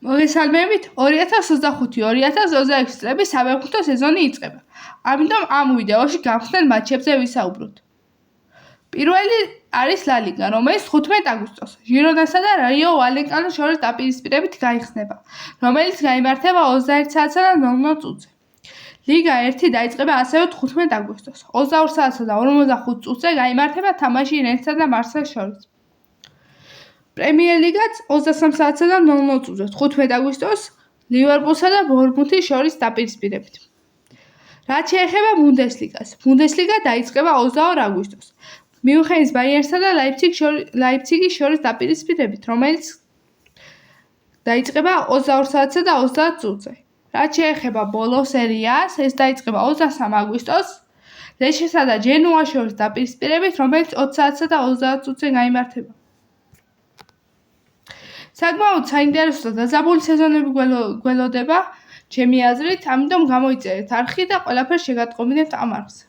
მოგესალმებით, 2025-2026 წლების საფეხბურთო სეზონი იწყება. ამიტომ ამ ვიდეოში გავხსნით მატჩებზე ვისაუბროთ. პირველი არის ლა ლიგა, რომელიც 15 აგვისტოს ჟირონასა და რაიო ვალეკანოს შორის დაპირისპირებით გაიხსნება, რომელიც გაიმართება 21 საათსა და 00 წუთზე. ლიგა 1 დაიწყება ასევე 15 აგვისტოს 22 საათსა და 45 წუთზე გაიმართება თამაში რენსსა და მარსელს შორის. პრემიერ ლიგაც 23 საათსა და 00 წუთზე 15 აგვისტოს ლივერპულსა და ბორნმუთის შორის დაპირისპირებით. რაც შეეხება ბუნდესლიგას, ბუნდესლიგა დაიწყება 22 აგვისტოს მიუნხენის ბაიერნსა და ლაიფციგის შორის დაპირისპირებით, რომელიც დაიწყება 22 საათსა და 30 წუთზე. რაც შეეხება ბოლო სერიას, ეს დაიწყება 23 აგვისტოს ლეშესა და ჯენუას შორის დაპირისპირებით, რომელიც 20 საათსა და 30 წუთზე გაიმართება. საკმაოდ საინტერესო და დაძაბული სეზონები გველოდება ჩემი აზრით, ამიტომ გამოიწერეთ არხი და ყველაფერს შეგატყობინებთ ამ არხზე.